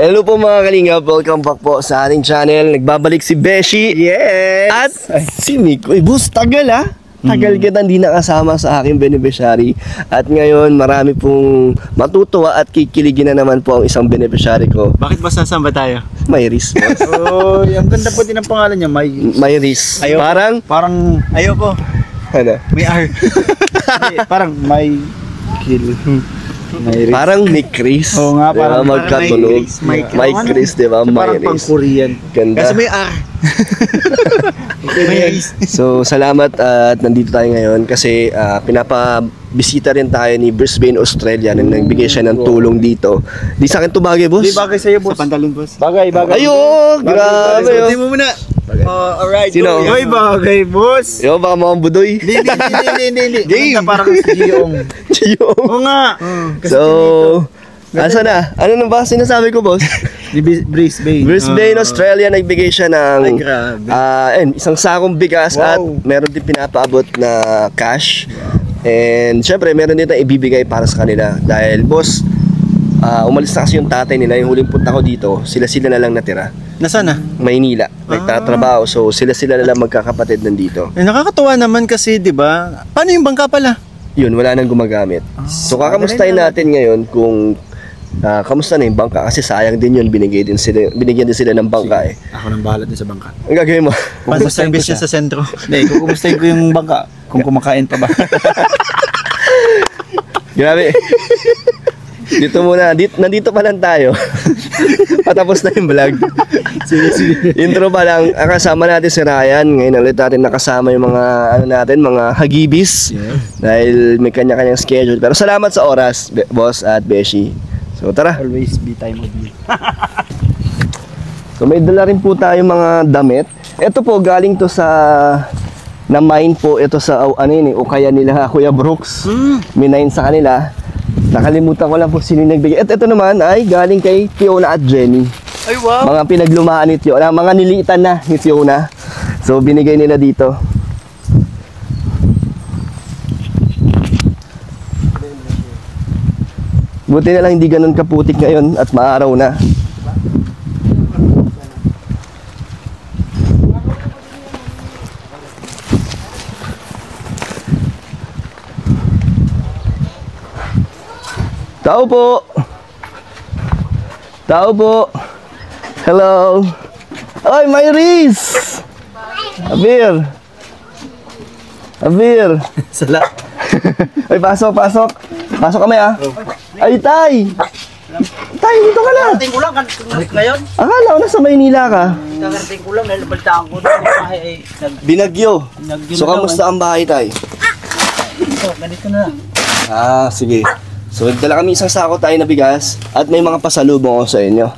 Hello po mga kalingap, welcome back po sa ating channel. Nagbabalik si Beshi. Yes! At si Miko. Boss, tagal Tagal kita hindi nakasama sa aking beneficiary. At ngayon, marami pong matutuwa at kikiligin na naman po ang isang beneficiary ko. Bakit ba sasama tayo? Mayris. Oh, ang ganda po din ang pangalan niya, Mayris. Ayoko. Parang ayoko. Ano? May R. Parang may kill. Mayris. Parang Nick Chris. Oo nga, parang magkatunog. Mike Chris, di ba? Parang pang Mayris. Korean. Ganda. Kasi may R. Mayris. So, salamat at nandito tayo ngayon kasi pinapabisita rin tayo ni Brisbane, Australia na nagbigay siya ng tulong dito. Di sa akin to bagay, boss? Di bagay sa'yo, boss. Sa pantalon, boss. Bagay. Ayun! Grabe! Hindi mo muna. Alright. Sino? Hoy, bagay, boss. Yo, baka mukhang budoy. Hindi. Game. Parang si Giyong. Chiyo. Oo nga. So, asa na? Ano na ba sinasabi ko, boss? Brisbane. Brisbane, Australia, nagbigay siya ng Ay, grabe. isang sakong bigas at meron din pinapaabot na cash. And syempre, meron din tayong ibibigay para sa kanila. Dahil, boss, umalis na kasi yung tatay nila. Yung huling punta ko dito, sila na lang natira. Nasaan na? Maynila. Nagtatrabaho. So, sila na lang magkakapatid nandito. Nakakatuwa naman kasi, di ba? Paano yung bangka pala? Yun, wala nang gumagamit. So, kakamustahin natin ngayon kung kamusta na yung bangka. Kasi sayang din yun, binigyan din sila ng bangka eh. Ako nang bahala din sa bangka. Ang gagawin mo? Kumustahin ko siya sa sentro. Hindi, kukumustahin ko yung bangka. Kung kumakain pa ba. Grabe. Dito muna, nandito pa lang tayo. Patapos na yung vlog. Sige. Intro pa lang, kasama natin si Ryan. Ngayon ulit natin nakasama yung mga mga hagibis. Yeah. Dahil may kanya-kanyang schedule. Pero salamat sa oras, boss at Beshi. So tara. Always be time of you. So may dala rin po tayo mga damit. Ito po galing to sa na-mine po ito sa o kaya nila Kuya Brooks. Minine sa kanila. Nakalimutan ko lang po sino yung nagbigay. At ito naman ay galing kay Fiona at Jenny. Ay, wow! Mga pinaglumaan ni Fiona, mga niliitan na ni Fiona. So binigay nila dito. Buti na lang hindi ganun kaputik ngayon at maaraw na. Tao po. Hello. Oy, Mayris. Abir. Sala. Oy, pasok. Pasok kami Ay, Tay. Tay, dito ka na. Karating ko lang ngayon. Akala ko nasa Maynila ka. Karating ko lang dahil balitaan ko na bahay ay Binagyo. So, kamusta ang bahay, Tay? ganito na. Sige. So, nagdala kami isang sako tayo na bigas at may mga pasalubong ako sa inyo.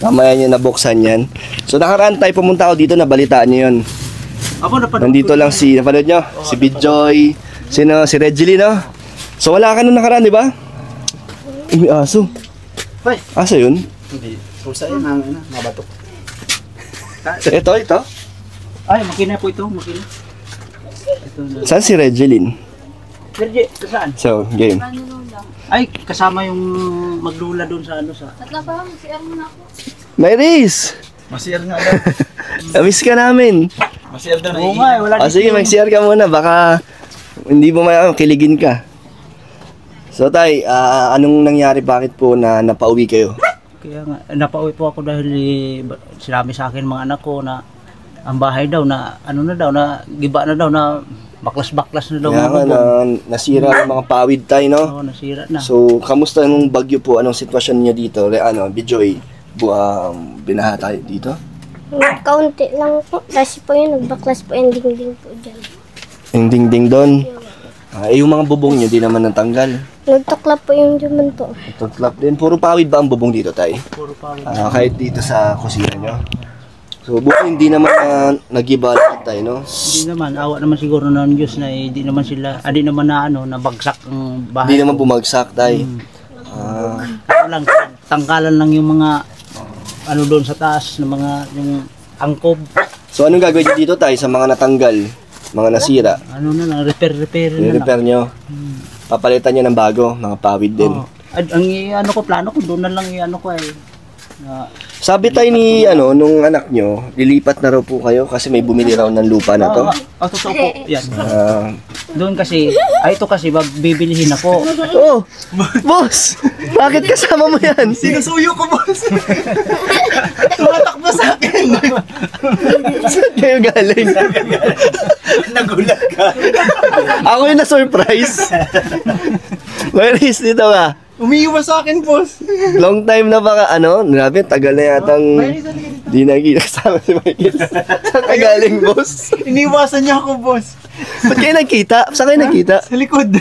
Mamaya nyo nabuksan yan. So, nakaraan tayo pumunta ako dito, nabalitaan nyo yun. Nandito lang napanood nyo? Si Bidjoy, si Reggie, no? So, wala ka nung nakaraan, di ba? May aso. Aso yun? Hindi. Pusa yun, mabatok. Ito. Ay, makina po ito, makina. Saan si Regeline? Sergi, saan? So, game. Ay, kasama yung maglula doon sa Tatla pa, mag-CR muna ako. Mayris! Masir nga daw. Miss ka namin. Masir daw na Oo nga, wala Sige, mag-CR ka muna. Baka hindi mo kiligin ka. So, Tay, anong nangyari? Bakit po na napauwi kayo? Kaya nga, napauwi po ako dahil sinabi sa akin mga anak ko na ang bahay daw na giba na daw na baklas na daw. Kaya nga, nasira ang mga pawid tayo, no? Oo, nasira na. So, kamusta nung bagyo po? Anong sitwasyon niya dito? Bidjoy, binaha tayo dito? Kaunti lang po. Kasi po yun, nagbaklas po yung dingding po dyan. Yung dingding doon. Yung mga bubong niyo, di naman natanggal. Nagtuklap po yung dyan po. Tuklap din. Puro pawid ba ang bubong dito, Tay? Puro pawid. Kahit dito sa kusina niyo. So, buti hindi naman nag-iba lahat tayo, no? Hindi naman, awa naman siguro ng Diyos na hindi naman sila, hindi naman na nabagsak ang bahay. Hindi naman bumagsak, Tay. Lang, tangkalan lang yung mga doon sa taas ng mga yung angkob. So, anong gagawin niyo dito, Tay, sa mga natanggal? Mga nasira? Repair na lang. I-repair nyo? Papalitan nyo ng bago, mga pawid din. Ang plano ko, doon na lang ko Sabi tayo ni, nung anak nyo, lilipat na raw po kayo kasi may bumili raw ng lupa na to. Totoo po. Yan. Ah, Doon kasi, ito kasi, bibilihin ako. oh, boss! Bakit kasama mo yan? Sinusuyo ko, boss. Tumatakbo sa akin. Saan kayo galing? Nagulat ka. Ako yung na-surprise. Where is dito ka? Umiiwas sa akin, boss. Long time na baka, grabe, tagal na yatang di nagkasama si Michael. Saan ka galing, boss? Iniwasan niya ako, boss. Ba't kayo nagkita? Saan kayo nagkita? Sa likod.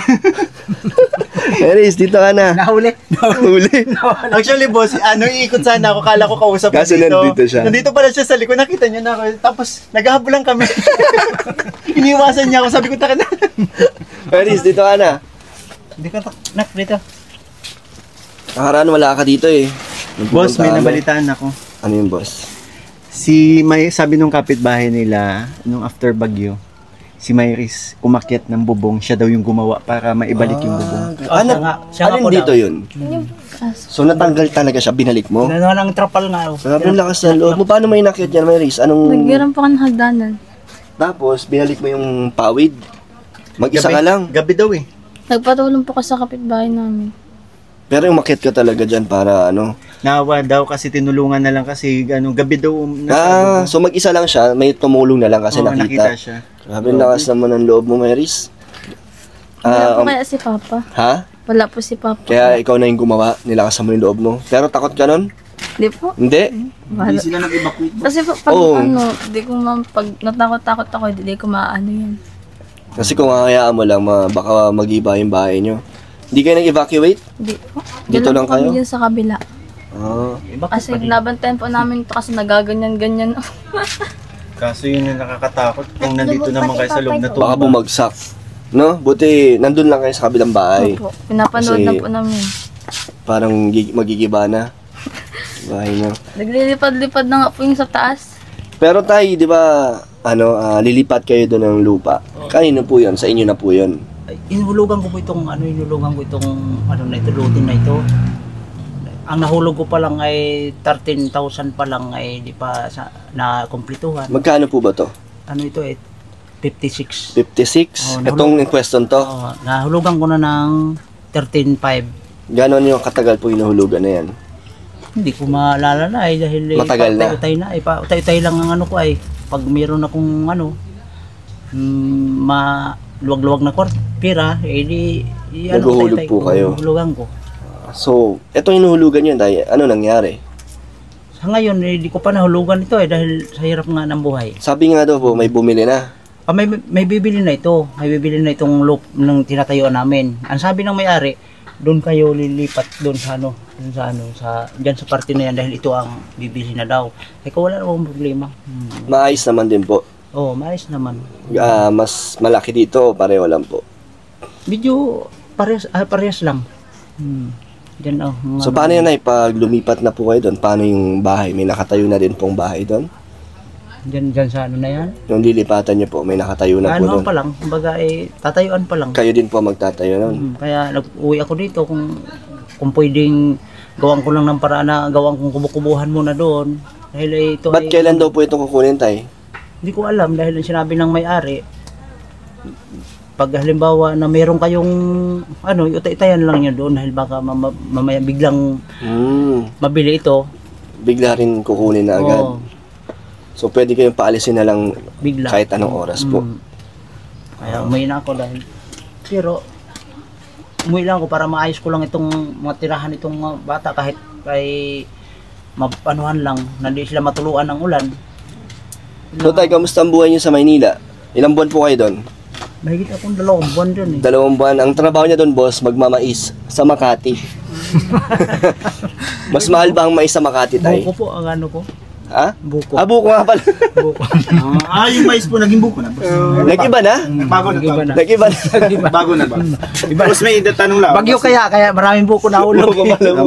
Aris, dito ka na. Nahuli. Huli. Actually, boss, iikot sana ako. Kala ko kausap ko Kaso dito. nandito siya. Nandito pala siya sa likod. Nakita niya na ako. Tapos, naghahabulan kami. Iniwasan niya ako. Sabi ko, taka na. Aris, dito ka na. Hindi ka nak dito. Nakaraan wala ka dito eh. Boss, may Nagpupunta kami. nabalitaan ako. Ano yung boss? Sabi nung kapitbahay nila, nung after bagyo, si Myris umakyat ng bubong. Siya daw yung gumawa para maibalik yung bubong. Siya nga Alin po dito daw. yun? So natanggal talaga siya, binalik mo? Nanuha ng trapal nga. Grabe ang lakas ng loob mo. Paano may nakit yan, Maris? Nagbiram pa ka ng hagdanan. Tapos, binalik mo yung pawid. Mag-isa ka lang. Gabi daw eh. Nagpatulong po ka sa kapitbahay namin. Pero yung makit ka talaga dyan para Nawa daw kasi tinulungan na lang kasi gabi daw. So mag-isa lang siya, may tumulong na lang kasi Oo, nakita. siya. Grabe ang lakas naman ng loob mo, Maris. Wala po kaya si Papa. Ha? Wala po si Papa. Kaya ikaw na yung gumawa, nilakasan mo yung loob mo. Pero takot ka nun? Hindi po. Hindi? Bahala. Sila nag-evacuate. Kasi po, pag Oo. di ko pag natakot-takot ako, di ko maano yan. Kasi kung hayaan mo lang, baka mag-iba yung bahay nyo. Hindi kayo nag-evacuate? Hindi po. Dito lang kayo? Kami dyan sa kabila. Ah. Kasi nabantayan po namin ito kasi nagaganyan-ganyan. Kaso yun yung nakakatakot kung nandito naman kayo sa loob na Baka tumba. bumagsak. No? Buti, nandun lang kayo sa kabilang bahay. Opo. Pinapanood Kasi- na po namin. Parang magigiba na. Bahay nyo. Naglilipad-lipad na nga po yung sa taas. Pero tayo, di ba, lilipat kayo doon ng lupa. Kanino po yun? Sa inyo na po yun. Inulugan ko po itong lutin na ito. Ang nahulog ko pa lang ay 13,000 pa lang ay di pa na kumpletuhan. Magkano po ba to? Ano ito 56. 56? Oh, Itong in question to. Nahulugan ko na ng 13,500. Ganon yung katagal po hinuhulugan na yan? Hindi ko maalala na dahil Matagal na. Utay na utay lang ang ano ko ay pag mayroon akong luwag-luwag na pira di Naghuhulog po kayo. hulugan ko. So, itong hinuhulugan yun, tayo, ano nangyari? Sa ngayon hindi ko pa nahulugan ito dahil sa hirap nga ng buhay. Sabi nga daw po, may bumili na. May bibili na ito. May bibili na itong loop ng tinatayuan namin. Ang sabi ng may-ari, doon kayo lilipat doon sa diyan sa parte na yan dahil ito ang bibili na daw. Kaya wala namang problema. Maayos naman din po. Maayos naman. Mas malaki dito, pareho lang po. Medyo parehas lang. Diyan So, paano yan ay pag lumipat na po kayo doon? Paano yung bahay? May nakatayo na din pong bahay doon? Diyan sa ano na yan. Yung lilipatan nyo po, may nakatayo na po doon. Pa lang, kumbaga tatayuan pa lang. Kayo din po magtatayo noon. Kaya nag-uwi ako dito kung pwedeng gawan ko lang ng paraan na gawan kong kumukubuhan muna doon. Dahil ito Ba't kailan daw po itong kukunin tayo? Hindi ko alam dahil ang sinabi ng may-ari, pag halimbawa na mayroon kayong itay-itayan lang yun doon dahil baka mamaya biglang mabili ito. Bigla rin kukunin na agad. Oo, So, pwede kayong paalisin na lang bigla. kahit anong oras po. Kaya umuwi na ako pero umuwi lang ako para maayos ko lang itong mga tirahan itong mga bata kahit ay mapanuhan lang na di sila matuluan ng ulan. So, tayo, kamusta ang buhay niyo sa Maynila? Ilang buwan po kayo doon? Mahigit akong 2 buwan dun 2 buwan. Ang trabaho niya doon, boss, magmamais sa Makati. Mas mahal ba ang mais sa Makati, tay? Buko po ang ano ko. Ha? Buko. Buko nga pala. Buko. Yung mais po naging buko na, boss. Nag-iba na? Bago Nag-iba na. Nag-iba na. Bago na ba? Boss, may tanong lang. Bagyo kaya maraming buko na ulog.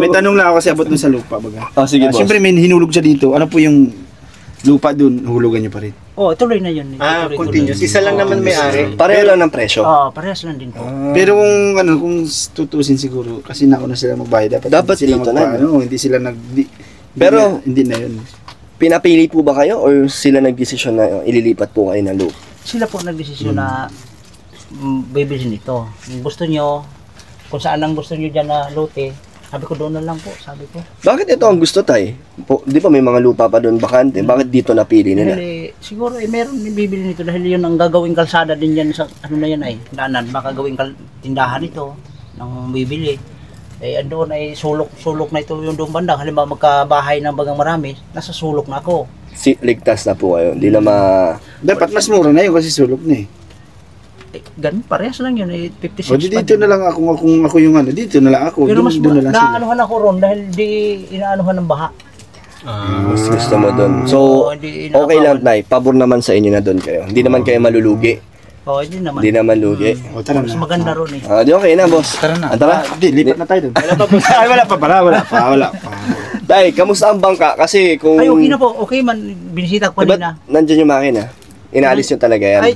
May tanong lang ako kasi abot dun sa lupa, baga. Oh, sige, boss. Siyempre may hinulog siya dito. Ano po yung lupa dun, hulugan niyo pa rin? Tuloy na yun. Continuous. Isa lang naman may-ari. Pareho lang ng presyo. Parehas lang din po. Pero kung tutusin siguro, kasi nauna sila magbayad, dapat Dapat hindi sila dito na, hindi sila Pero, Hindi na yun. pinapili po ba kayo or sila nagdesisyon na ililipat po kayo ng loop? Sila po nagdesisyon na bibilhin ito. Kung gusto nyo, kung saan ang gusto nyo dyan na lote, sabi ko doon na lang po, sabi ko. Bakit ito ang gusto tay? Di ba may mga lupa pa doon bakante? Bakit dito napili nila? Dahil siguro meron din bibili nito dahil yun ang gagawing kalsada din yan sa ano na yan ay daanan. Baka gawing tindahan ito ng bibili. Andoon ay sulok na ito yung doon banda. Halimbawa magkabahay ng bagang marami, nasa sulok na ako. Ligtas na po kayo. Hindi na Dapat mas mura na yun kasi sulok na eh. Ganun, parehas lang yun. 56 O di dito na lang ako, kung ako yung ano, dito na lang ako. Pero mas doon na lang sila. naanuhan ako ron dahil di inaanuhan ng baha. mas gusto mo doon. So, Hindi okay lang tay. Pabor naman sa inyo na doon kayo. Hindi naman kayo malulugi. Hindi naman. Hindi naman lugi. O tara Mas na. maganda ron eh. Di okay na, boss. Tara na. Tara. Hindi, lipat na tayo doon. Ay, wala pa. Tay, kamusta ang bangka? Kasi kung... Ay, okay na po. Okay man. Binisita ko Diba, kanina. nandyan yung makina? Inaalis nyo talaga yan? Ay,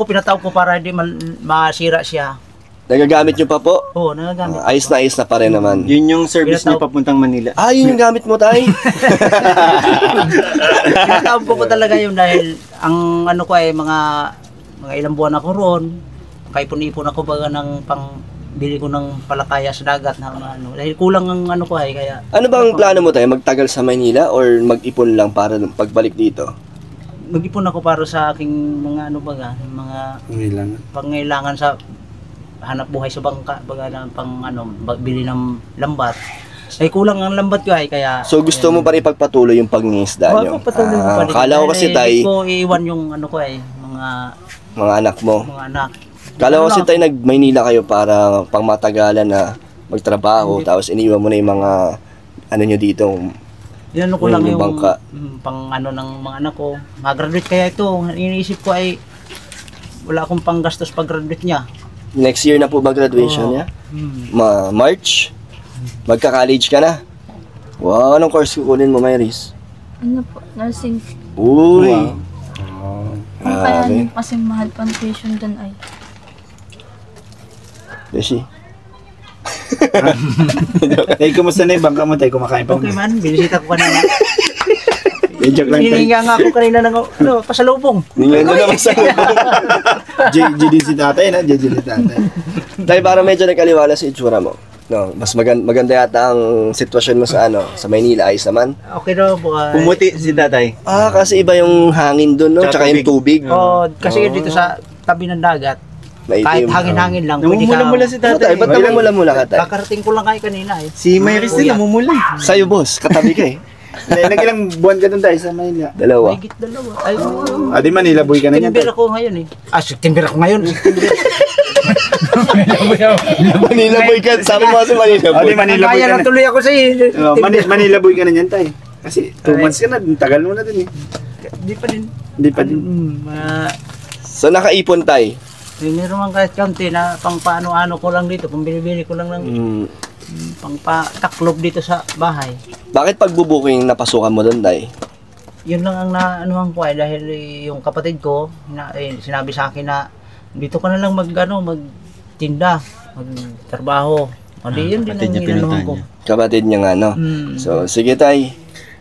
pinatawag ko para hindi masira siya. Nagagamit nyo pa po? Oo, nagagamit. Ayos na pa rin naman. Yun yung service niya Pinataw- papuntang Manila. Yun yung gamit mo, tay? Pinatawag ko talaga yun dahil ang ano ko ay mga ilang buwan ako ron. Kaipon-ipon ako baga ng bili ko ng palakaya sa dagat na ano. Dahil kulang ang ano ko ay kaya Ano bang plano mo tayo? Magtagal sa Maynila or mag-ipon lang para pagbalik dito? mag-ipon ako para sa aking mga ano baga, mga Kailangan. pangailangan sa hanap buhay sa bangka baga na pang ano, bili ng lambat. Ay kulang ang lambat ko ay kaya So gusto mo pa rin ipagpatuloy yung pag-ngisda nyo? patuloy ko pa rin. Kala ko kasi tay, Hindi ko iiwan yung ano ko ay mga anak mo. mga anak. Kala ko kasi tay nag-Maynila kayo para pang matagalan na magtrabaho tapos iniwan mo na yung mga ano nyo dito. Yan ko lang Yung yung bangka. pang ano ng mga anak ko. Mag-graduate kaya ito. Iniisip ko ay wala akong panggastos pag-graduate niya. Next year na po ba graduation niya? March? Magka-college ka na? Wow, anong course kukunin mo, Myris? Ano po, nursing. Uy! Ang kaya din kasi mahal pa ang tuition dun ay. Beshi. Tay, kumusta na yung bangka mo, tay? Kumakain pa mo. Okay man, binisita ko kanina. Joke lang, tay. Hininga nga ako kanina ng pasalubong. Hindi na naman sa JD si tatay na, JD si tatay. Dahil para medyo nagkaliwala sa itsura mo. No, mas maganda yata ang sitwasyon mo sa sa Maynila, ayos naman. Okay daw po. Pumuti si tatay. Kasi iba yung hangin doon, no? Tsaka yung tubig. Kasi dito sa tabi ng dagat, Maitim. kahit hangin-hangin lang, pwede ka. Namumula-mula si Ano tayo? tatay. Ba't namumula-mula ka tayo? Kakarating ko lang kayo kanina eh. Si Myris din namumula. Sa'yo, boss. Katabi ka eh. Nag-ilang buwan ka doon tayo sa Manila. Dalawa. Mahigit dalawa. Ay, Di Manila boy ka na niyan, tay. September ako ngayon eh. September ako ngayon. Manila boy ka. Sabi mo kasi Manila boy. Di Manila boy Kaya ka na na. tuloy ako sa Manila boy ka na niyan, tay. Kasi 2 months ka na, tagal mo na din eh. Di pa din. Hindi pa din. So, nakaipon tayo. Meron man kahit kaunti na pang paano-ano ko lang dito. Pang bili ko lang ng pang taklob dito sa bahay. Bakit pagbubuking napasukan mo doon, tay? Yun lang ang naanuhan ko ay dahil yung kapatid ko sinabi sa akin na dito ka na lang magtinda, magtrabaho. Hindi yun din kapatid ang niya inanuhan pinuntahan ko. niya. Kapatid niya nga, no? So, sige, tay.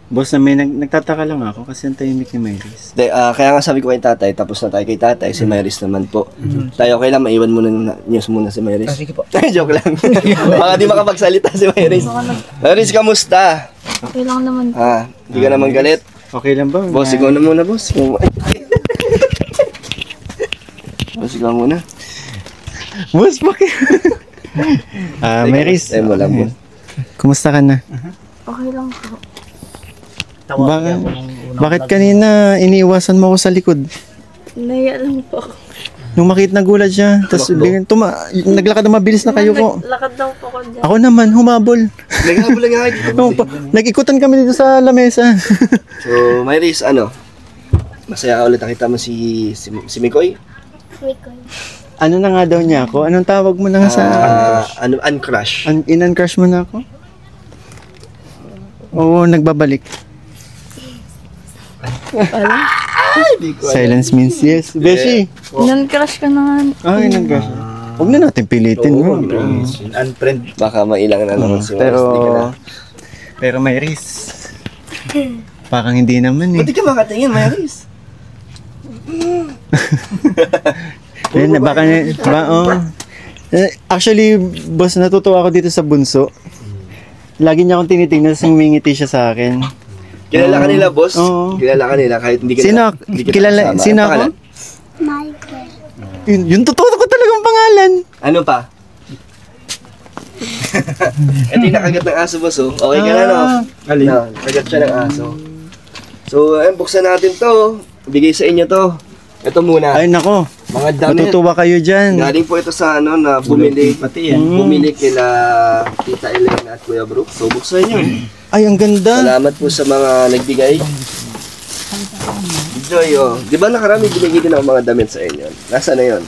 Boss, na may nagtataka lang ako kasi ang tahimik ni Myris. Kaya nga sabi ko kay tatay, tapos na tayo kay tatay, si Myris naman po. Tayo okay lang, maiwan mo na news muna si Myris. Sige po. Joke lang. Baka di makapagsalita si Myris. Myris, kamusta? Okay lang naman. Hindi ka naman galit? Okay lang ba? Boss, ikaw na muna, boss. Boss, ikaw muna. Boss, bakit? Myris, Mo lang, boss. kumusta ka na? Okay lang po. Tawag Bakit- niya ako nung unang Bakit vlog. kanina iniiwasan mo ako sa likod? Naya lang po ako. Nung makita nagulat siya, tapos naglakad na mabilis na kayo ko. Lakad daw po ako dyan. Ako naman, humabol. Naghabol lang nga dito. Nag-ikutan kami dito sa lamesa. So, Myris, masaya ka ulit nakita mo si Mikoy? Mikoy. Ano na nga daw niya ako? Anong tawag mo na nga sa... Uncrush. In-uncrush mo na ako? Oo, nagbabalik. Silence means yes. Beshi! Nan-crush ka na nga. Ay, nag-crush. Huwag na natin pilitin. Oo, no? unfriend. Baka mailang na naman si Mars. Pero, Di ka na. pero may risk. Parang hindi naman Ba't di ka makatingin, Maris? Yan, baka, actually, boss, natutuwa ako dito sa bunso. Lagi niya akong tinitingnan, tapos humingiti siya sa akin. Kilala ka nila, boss? Oo. Kilala ka nila kahit hindi ka hindi ka Kilala, kasama. sino Ano ako? pangalan? Michael. Yung totoo ko talagang pangalan. Ano pa? Ito yung nakagat ng aso, boss, oh. Okay ka na, no? Alin? No, nakagat siya ng aso. So, ayun, buksan natin to. Bigay sa inyo to. Ito muna. Ay, nako. Mga damit. Matutuwa kayo dyan. Galing po ito sa ano na bumili. Pati yan. Bumili kila Tita Elena at Kuya Brooke. So, buksan nyo. Ay, ang ganda. Salamat po sa mga nagbigay. Joy, oh. Di ba nakarami binigay din ako mga damit sa inyo? Nasaan na yun?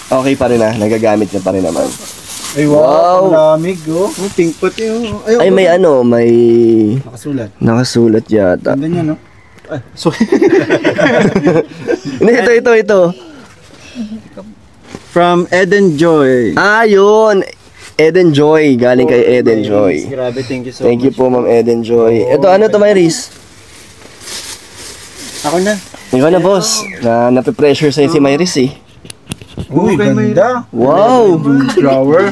Okay pa rin nagagamit niya pa rin naman. Ay, Wow. Ang lamig, oh. Oh, pink pati. Oh. Ay, may ano, may Nakasulat. nakasulat yata. Ganda niya, no? Sorry. Hindi, ito. From Eden Joy. Ah, yun. Eden Joy. Galing kay Eden Joy. Grabe, thank you so Thank much. you po, Ma'am Eden Joy. Ito, ano to, Myris? Ako na. Ikaw na, boss. Nape-pressure sa'yo si Myris, eh. Uy, ganda. Wow! Flower.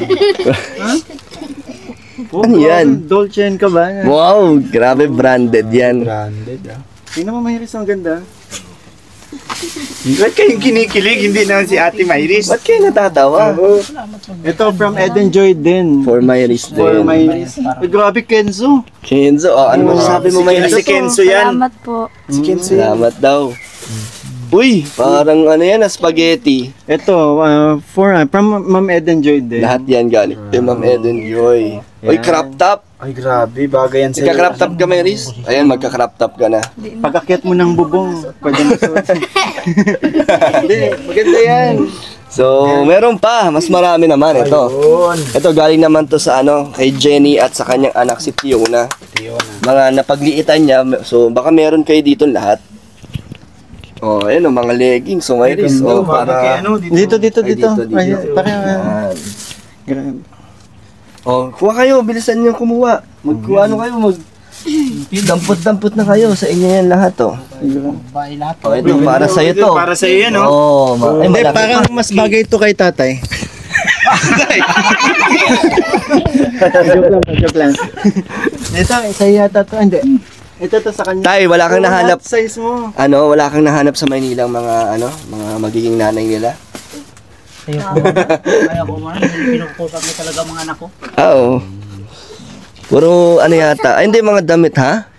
Ano yan? Dolce ka ba? Wow! Grabe, branded yan. Branded, ah. Tingnan mo, Mayris, ang ganda. Ba't kayong kinikilig? Hindi naman si Ate Myris. Ba't kayo natatawa? Ito from Eden Joy din. For Myris For din. Mayris. Ay, grabe, Kenzo. Kenzo, oh, ano masasabi mo, Myris? Si Kenzo yan. Salamat po. Si Kenzo yan. Salamat daw. Uy, parang ano yan, spaghetti. Ito, from Ma'am Eden Joy din. Lahat yan galing. Kay Ma'am Eden Joy. Uy, crop top. Ay, grabe. Bagay yan sa'yo. Magka-crop top ka, Myris? Ayan, magka-crop top ka na. Pag-akyat mo ng bubong, pwede mo suot. Hindi, maganda yan. So, meron pa. Mas marami naman. Ito. Ayun. Ito, galing naman to sa ano, kay Jenny at sa kanyang anak si Fiona. Mga napagliitan niya. So, baka meron kayo dito lahat. Oh, ayun, mga leggings. So, Myris. Oh, para... Dito. Ay, dito. Ay, parang, Ayan. grabe. Oh, kuha kayo, bilisan niyo kumuha. Magkuha ano kayo, dampot-dampot na kayo sa inyo yan lahat, oh. Bahay lahat. Oh, ito para sa iyo to. Para sa iyo, no? Oh, ay, Hindi, malaki. parang mas bagay ito kay tatay. Joke lang. Ito, isa yata to. Hindi. Ito to sa kanya. Tay, wala kang nahanap. Size mo. Ano, wala kang nahanap sa Maynila mga mga magiging nanay nila? Kaya ko man, pinukusap mo talaga mga anak ko. Oo. Puro ano yata. Ay, hindi mga damit, ha?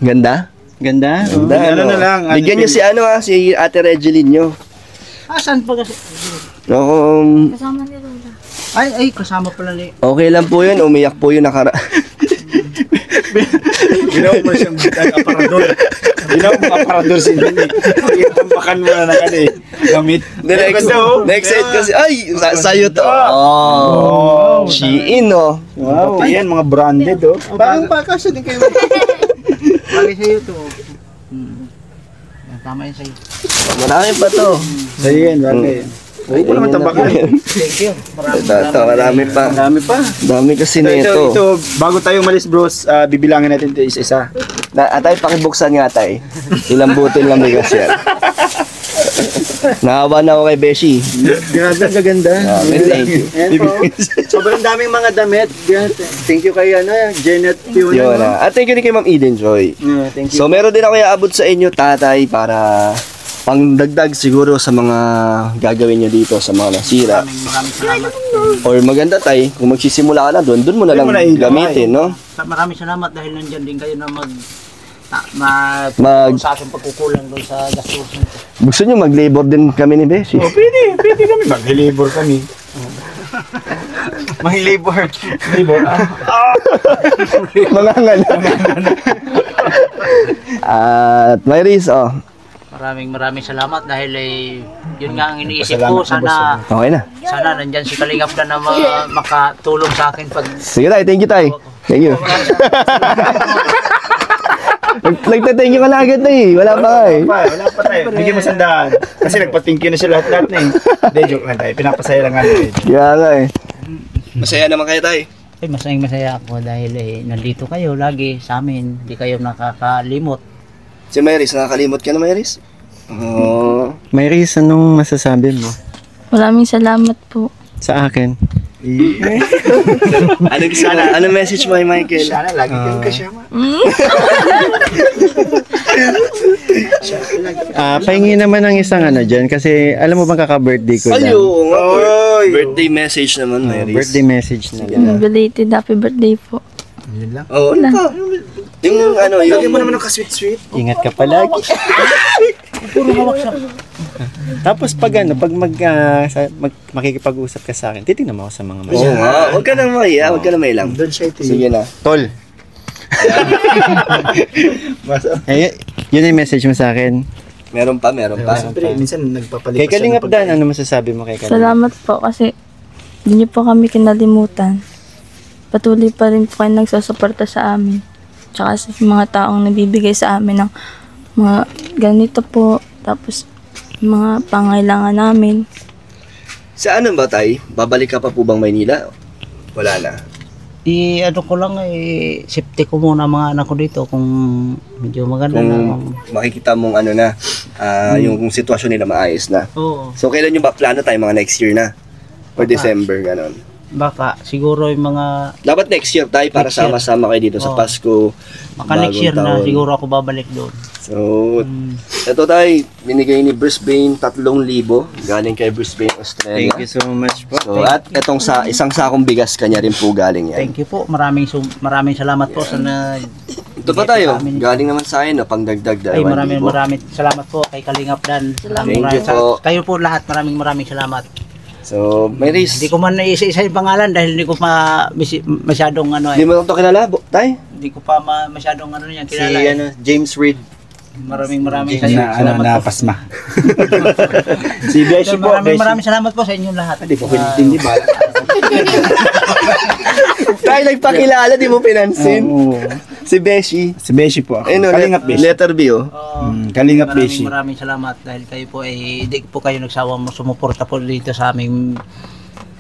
Ganda? Ganda. Oh. Ganda, ano na lang, ano, Bigyan niyo si si Ate Regeline niyo. Asan pa kasi? Kasama ni Lola. Ay, kasama pala ni... Okay lang po yun. Umiyak po yun Ginawa mo siyang aparador. Ginawa mo aparador si Jenny. Itambakan mo na ng ano eh. Gamit. Next kasi, ay, sa'yo to. Oh. Shein, oh. Wow. Yan, mga branded, oh. Parang pakasya din kayo. Bagay sa'yo to. Tama yun sa'yo. Marami pa to. Sa'yo yan, bagay. Huwag mo naman tambakan. Thank you. Ito, marami pa. Marami pa. Dami kasi Ito, nito. bago tayo umalis, bros, bibilangin natin ito isa-isa. Atay, pakibuksan nga, tay. Ilang butil ng bigas yan. Nakawa na ako kay Beshi. Grabe, ang gaganda. Thank you. Ayan po. Sobrang daming mga damit. Thank you kay Janet Yun Fiona. na. At thank you din kay Ma'am Eden Joy. Yeah, thank you. So, meron din ako iaabot sa inyo, tatay, para pangdagdag siguro sa mga gagawin nyo dito sa mga nasira. Maraming salamat. Or maganda, tay, kung magsisimula ka na doon mo na lang Doon mo na ilagay. gamitin, no? Maraming salamat dahil nandyan din kayo na sa aking pagkukulang doon sa gastusin ko. Gusto nyo mag-labor din kami ni Beshi? Pwede kami. Mag-labor kami. May labor. Mga ngala. At Myris, oh. Maraming salamat dahil yun nga ang iniisip ko. Sana Okay na. nandyan si Kalingap na makatulong sa akin pag Sige, tay. Thank you, tay. Thank you. Nagta-thank you ka na agad na eh. Wala pa nga eh. Wala pa tayo. Bigyan mo sandaan. Kasi nagpa-thank you na siya lahat na eh. Hindi, joke lang tayo. Pinapasaya lang nga natin. Kaya nga eh. Masaya naman kayo tayo. Ay, masaya ako dahil nandito kayo lagi sa amin. Hindi kayo nakakalimot. Si Myris, nakakalimot ka na Myris? Oo. Mayris, anong masasabi mo Maraming salamat po. sa akin? Anong message mo kay Michael? Sana lagi kang kasama. Pahingi naman ng isang ano dyan kasi alam mo bang kaka-birthday ko Ay, lang? oo nga. Birthday message naman, Myris. Birthday message na lang. Belated happy birthday po. Yun lang. Oo, ano pa? Yung ano, yung... Lagyan mo naman ng ka-sweet-sweet. Ingat ka palagi. Puro hawak sa... Tapos pag makikipag-usap ka sa akin, titignan mo ako sa mga Oo masya. nga, huwag ka nang mahiya, huwag ka nang mailang. Doon siya ito. Sige na. Tol, yun yung message mo sa akin. Meron pa. Siyempre, minsan nagpapalipas Kay Kalingap Dan, ano masasabi mo kay Kalingap? Salamat po kasi hindi niyo po kami kinalimutan. Patuloy pa rin po kayo nagsusuporta sa amin. Tsaka sa mga taong nabibigay sa amin ng mga ganito po. Tapos mga pangailangan namin. Sa ano ba tay? Babalik ka pa po bang Maynila? Wala na. Ano ko lang safety ko muna mga anak ko dito kung medyo maganda Kung na. makikita mong ano na, yung sitwasyon nila maayos na. Oo. So kailan yung ba plano tayo? Mga next year na? Or December, ganon. Baka siguro yung mga Dapat next year tayo para Next year. sama-sama kayo dito sa Oo. Pasko. maka next bagong year na taon. siguro ako babalik doon. So, ito tayo, binigay ni Brisbane 3,000 galing kay Brisbane, Australia. Thank you so much po. So, at itong isang sakong bigas kanya rin po galing yan. Thank you po. Maraming salamat po sa Ito pa tayo, galing naman sa akin, pangdagdag Ay, 2,000. maraming salamat po kay Kalingap Dan. Thank you po. Kayo po lahat, maraming salamat. So, Myris, Hindi ko man naisa-isa yung pangalan dahil hindi ko pa masyadong hindi mo ito kilala, tay? hindi ko pa masyadong yan Si kilala. James Reed. Maraming Na salamat po. pasma. Si Beshi po. Maraming salamat po sa inyong lahat. Hindi po hindi ba? Tay, nagpakilala, di mo pinansin. Oo. Si Beshi. Si Beshi po. Ayun, Kalingap Beshi. letter B, oh. Kalingap Beshi. Maraming salamat dahil kayo po hindi po kayo nagsawa mo sumuporta po dito sa aming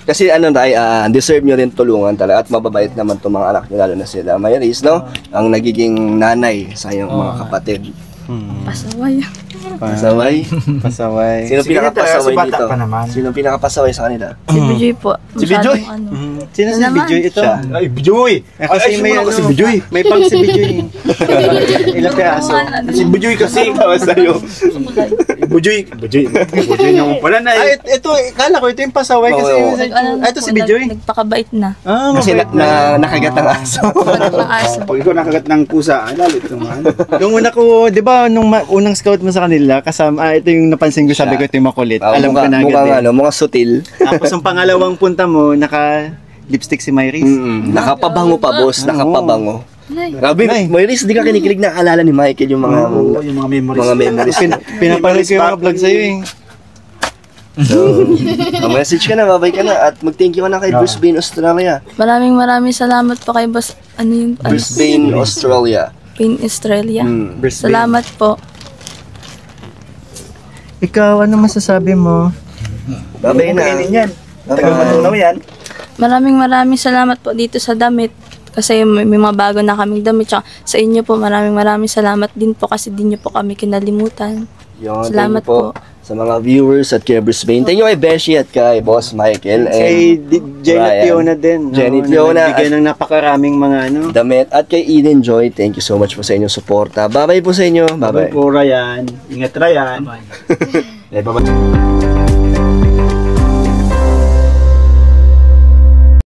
Kasi ano tayo, deserve nyo rin tulungan talaga at mababait naman itong mga anak nyo, lalo na sila. Myris, no? Ang nagiging nanay sa iyong mga kapatid. Pasaway. Pasaway. Pasaway. Sino pinakapasaway Bata dito? pa naman. Sino pinakapasaway sa kanila? Si Bijoy po. Si Bijoy? Masyadong Sino si Naman. Bijoy ito? Ay, Bijoy! Kasi may ano, si Bijoy. may pang si Bijoy. Ilang piraso? Si Bijoy kasi. sa'yo. Bijoy naman pala na Ay, ito, kala ko ito yung pasaway kasi Oo. ito si Bijoy. Nagpakabait na. Ah, Kasi mabait nakagat ng aso. Pagkat ng aso. Pag ikaw nakagat ng pusa, lalo ito naman. Nung una ko, di ba, nung unang scout mo sa kanila, kasama, ito yung napansin ko, sabi ko ito yung makulit. Alam ko na agad mukhang eh. ano, mga sutil. Tapos yung pangalawang punta mo, naka-lipstick si Myris. Nakapabango pa, boss. Nakapabango. Nay. Grabe, Nay. Myris, di ka kinikilig na alala ni Michael yung mga Oo, yung mga memories. mga memories. Pinapanood ko yung mga vlog sa'yo eh. So, message ka na, babay ka na, at mag-thank you ka na kay Brisbane, Australia. Maraming salamat po kay Boss. Ano yung Brisbane, Australia. Pain Australia. Brisbane. Salamat po. Ikaw, ano masasabi mo? Babay na. yan. Tagal matunaw yan. Maraming salamat po dito sa damit. Kasi may mga bago na kaming damit. Tsaka sa inyo po, maraming salamat din po kasi din niyo po kami kinalimutan. Yun, Salamat thank you po. sa mga viewers at kay Brisbane. Thank you kay Beshi at kay Boss Michael. Kay And Jenny Ryan. Tiona din. Jenny Oo, Tiona. Nagbigay ng napakaraming mga ano. Damit. At kay Eden Joy, thank you so much po sa inyong suporta. Bye-bye po sa inyo. Bye Bye-bye. po, Ryan. Ingat, Ryan. Bye-bye.